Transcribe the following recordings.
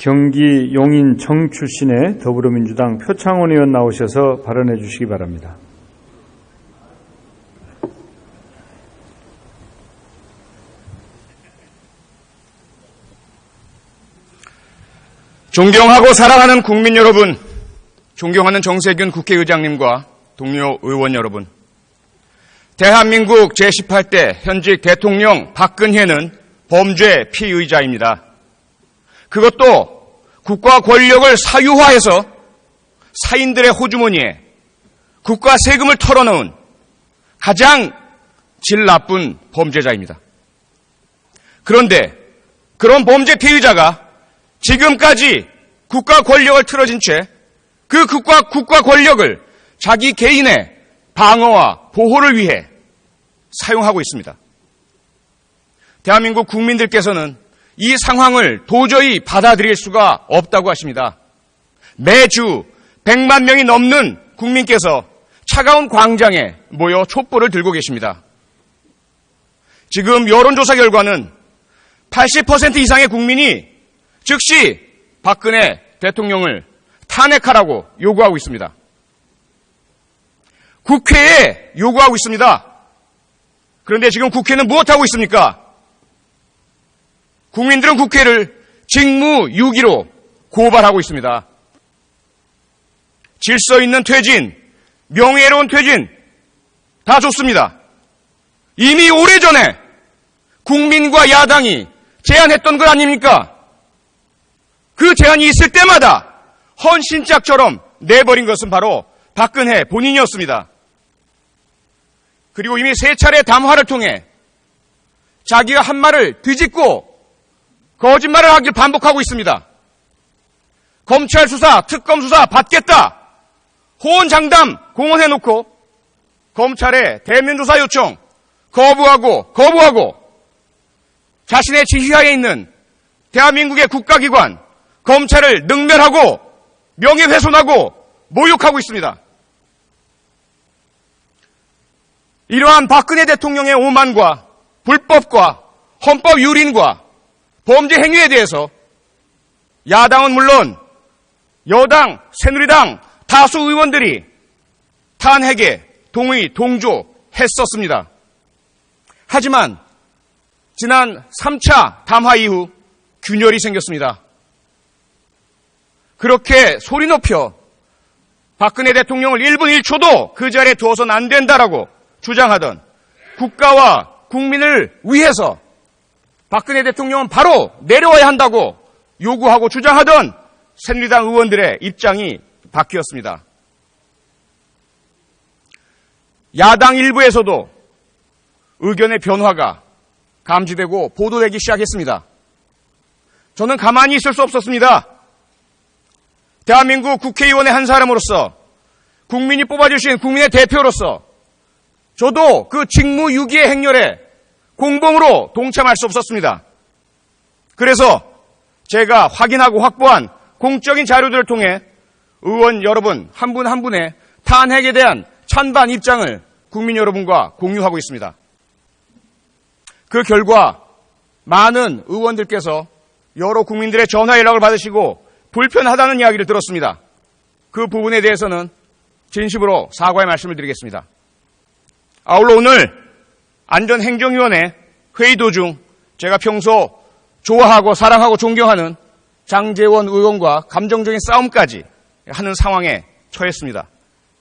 경기 용인 청 출신의 더불어민주당 표창원 의원 나오셔서 발언해 주시기 바랍니다. 존경하고 사랑하는 국민 여러분, 존경하는 정세균 국회의장님과 동료 의원 여러분, 대한민국 제18대 현직 대통령 박근혜는 범죄 피의자입니다. 그것도 국가 권력을 사유화해서 사인들의 호주머니에 국가 세금을 털어넣은 가장 질 나쁜 범죄자입니다. 그런데 그런 범죄 피의자가 지금까지 국가 권력을 틀어진 채 그 국가 권력을 자기 개인의 방어와 보호를 위해 사용하고 있습니다. 대한민국 국민들께서는 이 상황을 도저히 받아들일 수가 없다고 하십니다. 매주 100만 명이 넘는 국민께서 차가운 광장에 모여 촛불을 들고 계십니다. 지금 여론조사 결과는 80% 이상의 국민이 즉시 박근혜 대통령을 탄핵하라고 요구하고 있습니다. 국회에 요구하고 있습니다. 그런데 지금 국회는 무엇하고 있습니까? 국민들은 국회를 직무유기로 고발하고 있습니다. 질서 있는 퇴진, 명예로운 퇴진 다 좋습니다. 이미 오래전에 국민과 야당이 제안했던 것 아닙니까? 그 제안이 있을 때마다 헌신짝처럼 내버린 것은 바로 박근혜 본인이었습니다. 그리고 이미 3차례 담화를 통해 자기가 한 말을 뒤집고 거짓말을 하길 반복하고 있습니다. 검찰 수사, 특검 수사 받겠다. 호언장담 공언해놓고 검찰의 대면조사 요청 거부하고 자신의 지휘하에 있는 대한민국의 국가기관 검찰을 능멸하고 명예훼손하고 모욕하고 있습니다. 이러한 박근혜 대통령의 오만과 불법과 헌법 유린과 범죄 행위에 대해서 야당은 물론 여당, 새누리당 다수 의원들이 탄핵에 동조했었습니다. 하지만 지난 3차 담화 이후 균열이 생겼습니다. 그렇게 소리 높여 박근혜 대통령을 1분 1초도 그 자리에 두어서는 안 된다라고 주장하던 국가와 국민을 위해서 박근혜 대통령은 바로 내려와야 한다고 요구하고 주장하던 새누리당 의원들의 입장이 바뀌었습니다. 야당 일부에서도 의견의 변화가 감지되고 보도되기 시작했습니다. 저는 가만히 있을 수 없었습니다. 대한민국 국회의원의 한 사람으로서 국민이 뽑아주신 국민의 대표로서 저도 그 직무유기의 행렬에 공범으로 동참할 수 없었습니다. 그래서 제가 확인하고 확보한 공적인 자료들을 통해 의원 여러분 한 분 한 분의 탄핵에 대한 찬반 입장을 국민 여러분과 공유하고 있습니다. 그 결과 많은 의원들께서 여러 국민들의 전화 연락을 받으시고 불편하다는 이야기를 들었습니다. 그 부분에 대해서는 진심으로 사과의 말씀을 드리겠습니다. 아울러 오늘 안전행정위원회 회의 도중 제가 평소 좋아하고 사랑하고 존경하는 장제원 의원과 감정적인 싸움까지 하는 상황에 처했습니다.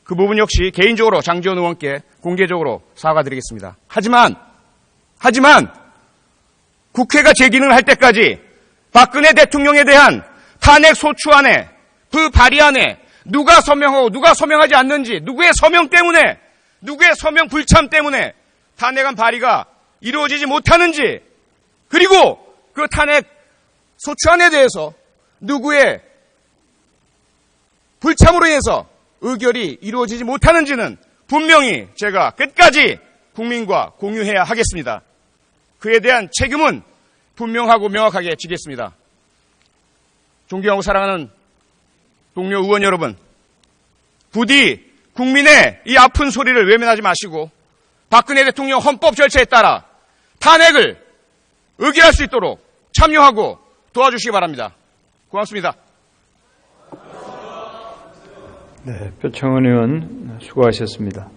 그 부분 역시 개인적으로 장제원 의원께 공개적으로 사과드리겠습니다. 하지만 국회가 제 기능을 할 때까지 박근혜 대통령에 대한 탄핵 소추안에 그 발의안에 누가 서명하고 누가 서명하지 않는지 누구의 서명 때문에 누구의 서명 불참 때문에 탄핵안 발의가 이루어지지 못하는지 그리고 그 탄핵 소추안에 대해서 누구의 불참으로 인해서 의결이 이루어지지 못하는지는 분명히 제가 끝까지 국민과 공유해야 하겠습니다. 그에 대한 책임은 분명하고 명확하게 지겠습니다. 존경하고 사랑하는 동료 의원 여러분, 부디 국민의 이 아픈 소리를 외면하지 마시고 박근혜 대통령 헌법 절차에 따라 탄핵을 의결할 수 있도록 참여하고 도와주시기 바랍니다. 고맙습니다. 네, 표창원 의원 수고하셨습니다.